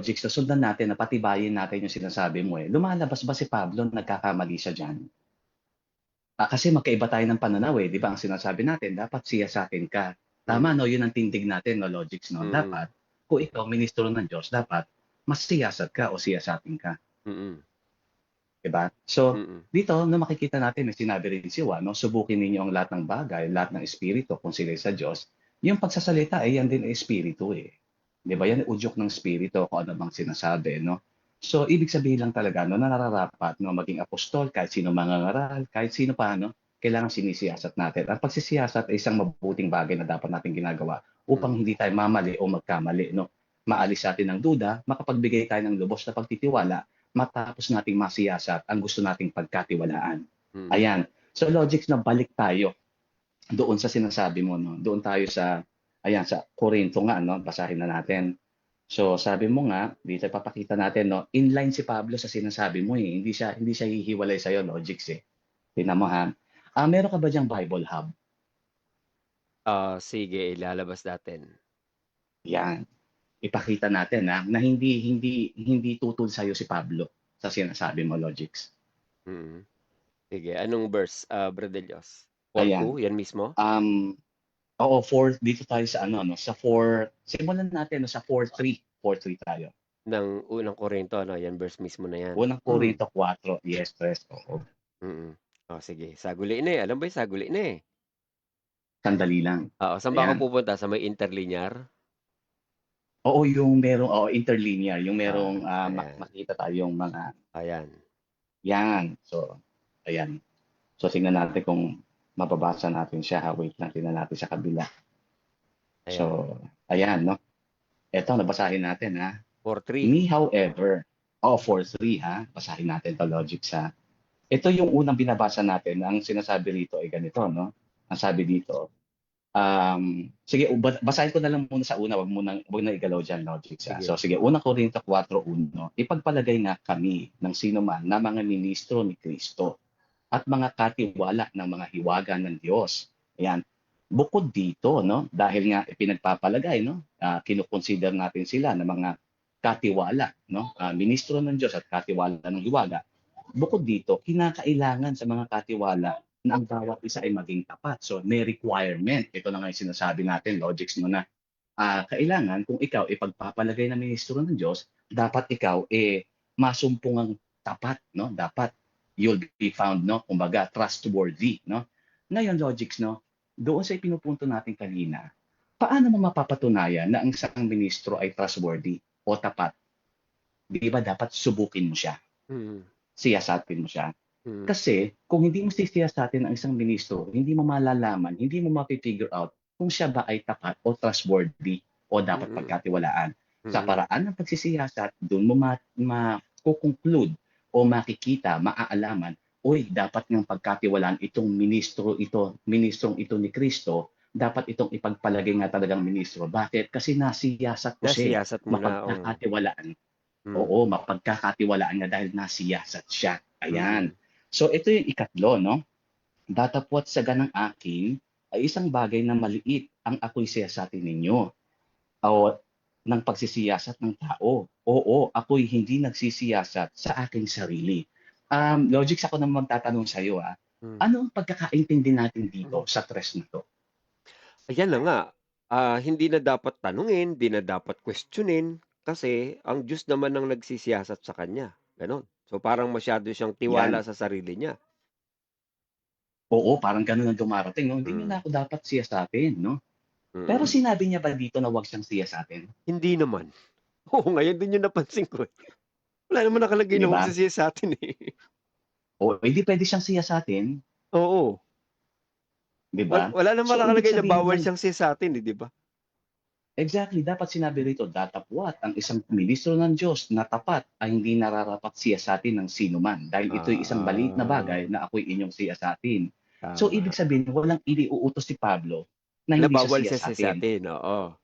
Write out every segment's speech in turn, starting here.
logics na sundan natin, na patibayin natin yung sinasabi mo lumalabas ba si Pablo nagkakamali siya diyan? Kasi magkaiba tayo ng pananaw 'di ba? Ang sinasabi natin dapat siyasatin ka. Tama Mm. 'no, yun ang tindig natin 'no, logics 'no. Mm. Dapat kung ikaw ministro ng Diyos, dapat mas siyasat ka o siyasatin ka, Mm. 'di ba? So, Mm. dito na makikita natin may sinabi rin si Juan 'no, subukin ninyo ang lahat ng bagay, lahat ng espiritu kung sila'y sa Diyos. Yung pagsasalita yan din ay espiritu 'di ba? Yan Mm. ay udyok ng espiritu kung ano bang sinasabi 'no. So, ibig sabihin lang talaga 'no, na nararapat 'no, maging apostol, kahit sino mangangaral, kahit sino pa 'no, kailangang sinisiyasat natin. Ang pagsisiyasat ay isang mabubuting bagay na dapat nating ginagawa upang Mm. hindi tayo mamali o magkamali 'no. Maalis natin ng duda, makapagbigay tayo ng lubos na pagtitiwala, matapos nating masiyasat ang gusto nating pagkatiwalaan. Mm. Ayan. So, logics na balik tayo doon sa sinasabi mo 'no, doon tayo sa ayan, sa Korinto nga 'no, basahin na natin. So, sabi mo nga, dito ipapakita natin 'no, inline si Pablo sa sinasabi mo hindi siya hihiwalay sa'yo, logics Tingnan mo ha. Meron ka ba diyang Bible Hub? Sige, ilalabas natin. 'Yan, ipakita natin na hindi hindi hindi tutol sa'yo si Pablo sa sinasabi mo, logics. Mm. Sige, anong verse, Bradelios? Ayan, 4:2, yan mismo? oo, dito tayo sa ano 'no, sa 4 simulan natin 'no, sa 4:3, 4:3 tayo. Ng unang Korinto ano, yan verse mismo na yan. Unang Korinto 4, yes, yes, oo. Mm. Sige, saguli na, alam ba yung saguli na, Sandali lang, Oo, saan ba ako ayan. pupunta, sa may interlinear? Oo, yung merong interlinear, yung merong, Ayan, makita tayong mga ayan, 'yan. So, ayan. So, tingnan natin kung mababasa natin siya wait lang, tingnan natin sa kabila. ayan. So, ayan 'no, eto nabasahin natin 4:3. Me however 4:3 basahin natin 'to, logics Ito yung unang binabasa natin, ang sinasabi rito ay ganito 'no, ang sabi dito, sige basahin ko na lang muna sa una, wag na igalaw diyan, logics So Sige. sige, unang Korinto 4:1, ipagpalagay nga kami ng sinuman na mga ministro ni Kristo at mga katiwala ng mga hiwaga ng Diyos. Ayan. Bukod dito, no, dahil nga ipinagpapalagay, no, kinukonsider natin sila na mga katiwala, no, ministro ng Diyos at katiwala ng hiwaga. Bukod dito, kinakailangan sa mga katiwala na ang bawat isa ay maging tapat. So, may requirement. Ito na nga yung sinasabi natin, logics mo na kailangan kung ikaw ipagpapalagay na ministro ng Diyos, dapat ikaw masumpungang tapat, no? Dapat you'll be found, no? Kumbaga trustworthy, no? Ngayon, logics, no? Doon sa ipinupunto natin kanina, paano mo mapapatunayan na ang isang ministro ay trustworthy o tapat? Di ba dapat subukin mo siya, Mm. siyasatin mo siya? Mm. Kasi kung hindi mo sisiyasatin ang isang ministro, hindi mo malalaman, hindi mo mapi-figure out kung siya ba ay tapat o trustworthy o dapat Mm. pagkatiwalaan. Sa Mm. paraan ng pagsisiyasat, doon mo makukonclude o makikita, maaalaman, uy, dapat ng pagkatiwalaan itong ministrong ito ni Kristo, dapat itong ipagpalagay nga talagang ministro. Bakit? Kasi nasiyasat ko siya, Nasiyasat mo na, mapagkakatiwalaan. Mm. Oo, mapagkakatiwalaan niya dahil nasiyasat siya. Ayan. Mm. So ito yung ikatlo, no? Datapwat sa ganang akin ay isang bagay na maliit ang ako'y siyasatin ninyo o ng pagsisiyasat ng tao. Oo, ako'y hindi nagsisiyasat sa aking sarili. Logics ako na magtatanong sa iyo, Hmm. ano ang pagkakaintindi natin dito sa tres na to? Ayan na nga, hindi na dapat tanungin, hindi na dapat questionin, kasi ang Diyos naman ang nagsisiyasat sa kanya, gano'n. So, parang masyado siyang tiwala Yan. sa sarili niya. Oo, parang ganun ang dumarating, no? Hindi niyo Hmm. na ako dapat siyasatin, no? Pero Mm. sinabi niya ba dito na wag siyang siyasatin? Hindi naman. Oo, ngayon din yung napansin ko, Wala naman nakalagay Di na ba? magsisiyasatin, O hindi pwede siyang siyasatin, Oo. di ba? Wala naman So ibig nakalagay na sabihin bawal lang, siyang siyasatin, 'di ba? exactly, dapat sinabi rito, datapwat ang isang ministro ng Diyos na tapat ay hindi nararapat siyasatin ng sino man dahil ito'y isang maliit na bagay Ah, na ako'y inyong siyasatin. So ibig tama. sabihin, walang iniuutos si Pablo na Na hindi siya bawal siya siyasatin. siyasatin, oo.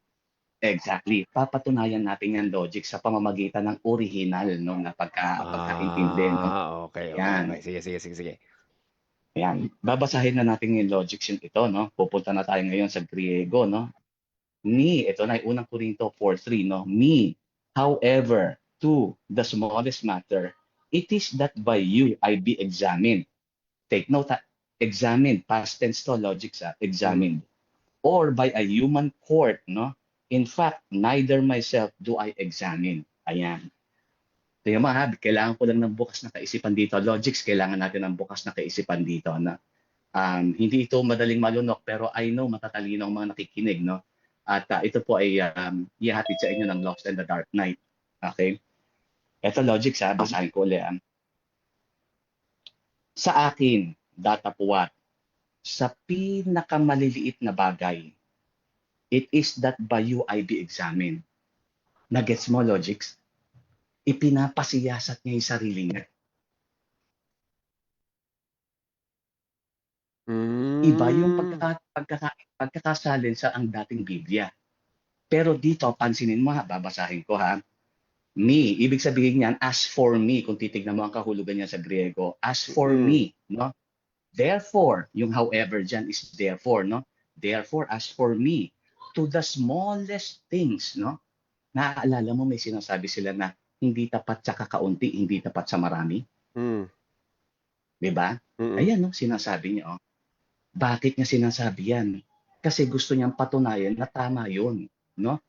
Exactly. Papatunayan natin yan, logic, sa pamamagitan ng original no, na pagkaintindi. No? Okey, okey, Ayan. okey. Sige, sige, sige, sige. Ayan. Babasahin na natin yung logics yung ito. No? Pupunta na tayo ngayon sa Griego. No? Me, ito na yung unang Korinto 4:3, no? Me, However, to the smallest matter, it is that by you I be examined. Take note, examined, past tense to, logic sa Mm. examined. Or by a human court, no? In fact, neither myself do I examine. Ayan. Tingnan mo ha, kailangan ko lang ng bukas na kaisipan dito. Logics, kailangan natin ng bukas na kaisipan dito. Na, hindi ito madaling malunok, pero I know matatalino ang mga nakikinig. No? At ito po ay ihatid sa inyo ng Lost in the Dark Night. Okay? Ito logics ha, basahin ko ulit. Sa akin, datapuat, sa pinakamaliliit na bagay, it is that by you I be examined. Nagets mo, logics? Ipinapasiyasat niya yung sarili niya. Iba yung pagkakasalin sa ang dating Biblia. Pero dito, pansinin mo ha, babasahin ko ha. Me, ibig sabihin niyan, as for me, kung titignan mo ang kahulugan niya sa Griego, as for me, no? Therefore, yung however dyan is therefore, no? Therefore, as for me, to the smallest things, no? Naaalala mo may sinasabi sila na hindi tapat sa kakaunti, hindi tapat sa marami? Di ba? Ayan, no? Sinasabi niya, oh. Bakit niya sinasabi yan? Kasi gusto niyang patunayan na tama yun, no?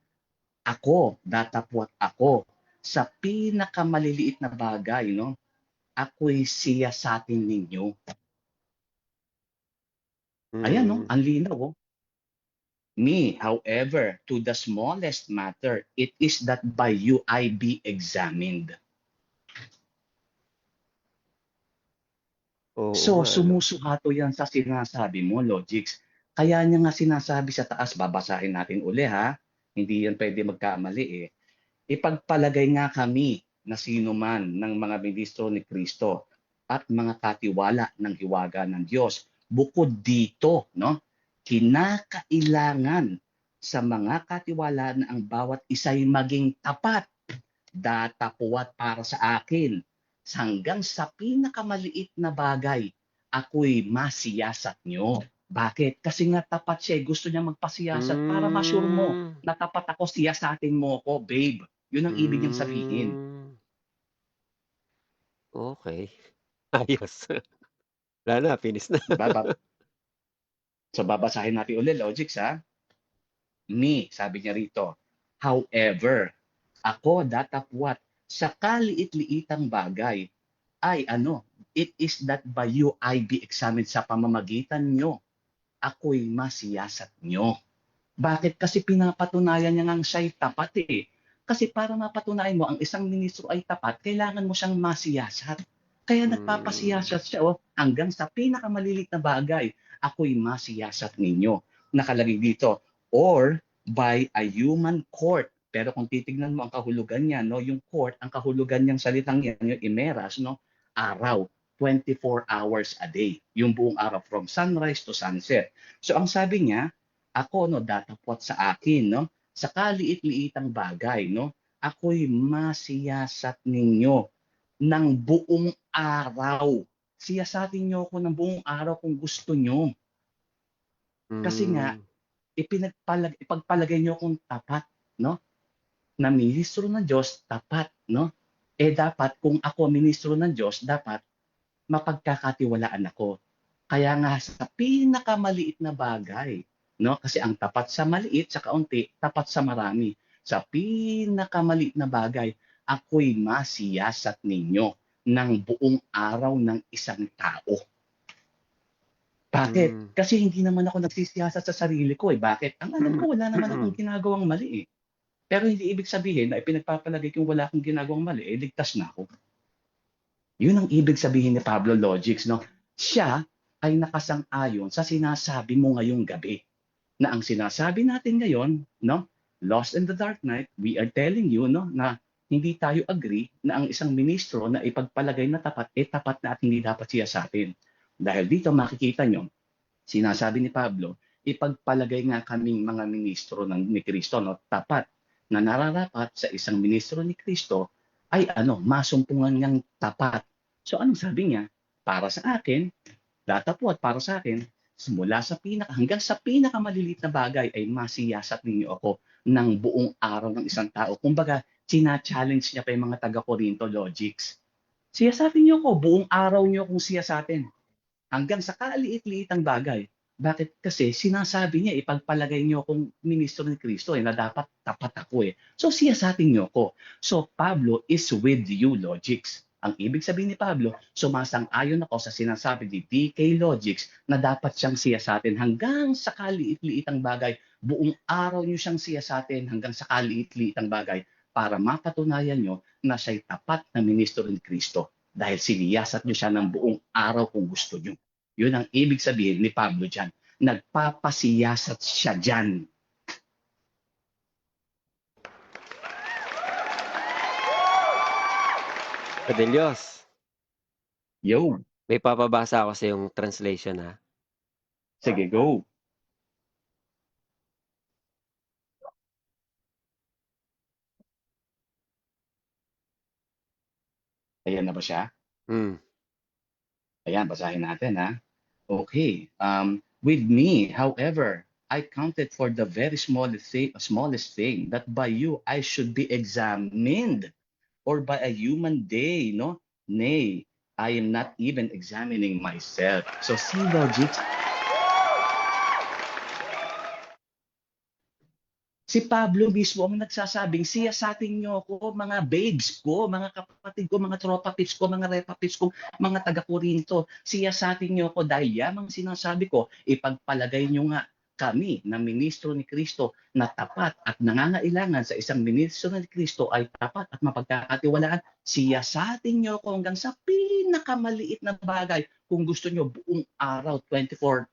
Ako, datapwat ako, sa pinakamaliliit na bagay, no? Ako'y siyasatin ninyo. Ayan, no? Ang linaw, oh. Me, however, to the smallest matter, it is that by you I be examined. So, sumusuhato yan sa sinasabi mo, logics. Kaya niya nga sinasabi sa taas, babasahin natin uli ha. Hindi yan pwede magkamali eh. Ipagpalagay nga kami na sino man ng mga ministro ni Kristo at mga katiwala ng hiwaga ng Diyos. Bukod dito, no, kinakailangan sa mga katiwala na ang bawat isa'y maging tapat, datapuat para sa akin. Hanggang sa pinakamaliit na bagay, ako'y masiyasat nyo. Bakit? Kasi nga tapat siya. Gusto niya magpasiyasat para ma-sure mo na tapat ako, siyasatin mo ako, babe. Yun ang ibig niyang sabihin. Okay. Ayos. Wala na, finish na. So babasahin natin ulit, logics ha. Me, sabi niya rito. However, ako datapwat sa kaliit-liitang bagay ay it is that by you I be examined, sa pamamagitan nyo, ako'y masiyasat nyo. Bakit? Kasi pinapatunayan niya ngang siya'y tapat eh. Kasi para mapatunayan mo ang isang ministro ay tapat, kailangan mo siyang masiyasat. Kaya nagpapasiyasat siya hanggang sa pinakamalilit na bagay, ako'y masiyasat ninyo. Nakalagay dito, or by a human court. Pero kung titignan mo ang kahulugan niya, no, yung court, ang kahulugan niyang salitang yan, yung imeras, no, araw, 24 hours a day. Yung buong araw from sunrise to sunset. So ang sabi niya, ako datapwat sa akin, no, sa kaliit-liitang bagay, no, ako'y masiyasat ninyo ng buong araw. Siyasatin niyo ako ng buong araw kung gusto niyo. Kasi nga ipagpalagay niyo akong tapat, no, na ministro ng Diyos, tapat, no? Dapat kung ako ministro ng Diyos, dapat mapagkakatiwalaan ako. Kaya nga sa pinakamaliit na bagay, no? Kasi ang tapat sa maliit, sa kaunti, tapat sa marami. Sa pinakamaliit na bagay, ako'y masiyasat ninyo ng buong araw ng isang tao. Bakit? Kasi hindi naman ako nagsisiyasat sa sarili ko eh. Bakit? Ang alam ko, wala naman akong ginagawang mali eh. Pero hindi ibig sabihin na ipinagpapalagay kung wala akong ginagawang mali, ligtas na ako. Yun ang ibig sabihin ni Pablo Logics, no? Siya ay nakasang-ayon sa sinasabi mo ngayong gabi. Na ang sinasabi natin ngayon, no? Lost in the Dark Night, we are telling you, no, na hindi tayo agree na ang isang ministro na ipagpalagay na tapat, tapat na at hindi dapat siya sa atin. Dahil dito makikita nyo, sinasabi ni Pablo, ipagpalagay nga kaming mga ministro ni Kristo, no, tapat, na nararapat sa isang ministro ni Kristo ay masumpungan niyang tapat. So anong sabi niya? Para sa akin, datapwat para sa akin, simula sa hanggang sa pinakamaliliit na bagay ay masiyasat ninyo ako ng buong araw ng isang tao. Kumbaga, challenge niya pa yung mga taga-Corinto logics. Siyasatin niyo ko, buong araw niyo kung siyasatin. Hanggang sa kaliit-liitang bagay. Bakit? Kasi sinasabi niya, ipagpalagay niyo akong ministro ni Kristo na dapat tapat ako eh. So siyasatin niyo ko. So Pablo is with you, logics. Ang ibig sabihin ni Pablo, sumasang-ayon ako sa sinasabi ni DK Logics na dapat siyang siyasatin hanggang sa kaliit-liitang bagay. Buong araw niyo siyang siyasatin hanggang sa kaliit-liitang bagay para mapatunayan niyo na siya'y tapat na ministro ni Kristo dahil siniyasat niyo siya ng buong araw kung gusto niyo. Yun ang ibig sabihin ni Pablo dyan. Nagpapasiyasat siya dyan. Kadelyos, Yo, may papabasa ako sa yung translation ha. sige, go. Ayan na ba siya? Hmm. Ayan, basahin natin ha. Okay. With me, however, I counted for the very smallest thing that by you I should be examined or by a human day, no? Nay, I am not even examining myself. So see, logics, si Pablo mismo ang nagsasabing, siyasatin niyo ako, mga babes ko, mga kapatid ko, mga tropa pips ko, mga repa pips ko, mga taga-Korinto. Siyasatin niyo ako dahil yamang sinasabi ko, ipagpalagay niyo nga kami na ministro ni Kristo na tapat at nangangailangan sa isang ministro ni Kristo ay tapat at mapagkakatiwalaan. Siyasatin niyo ako hanggang sa pinakamaliit na bagay. Kung gusto niyo buong araw, 24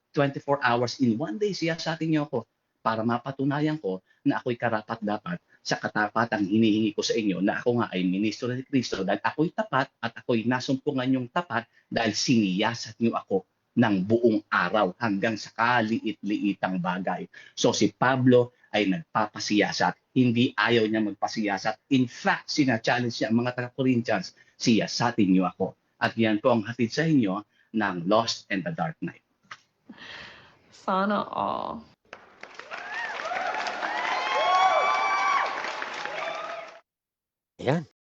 hours in one day, siyasatin niyo ako para mapatunayan ko na ako'y karapat-dapat sa katapatang hinihingi ko sa inyo na ako nga ay ministro ni Kristo dahil ako'y tapat at ako'y nasumpungan yung tapat dahil siniyasat niyo ako ng buong araw hanggang sa kaliit-liitang bagay. So si Pablo ay nagpapasiyasat. Hindi ayaw niya magpasiyasat. In fact, sina-challenge niya ang mga taga-Corinthians, siyasatin niyo ako. At yan po ang hatid sa inyo ng Lost and the Dark Knight. Sana all. Ayan.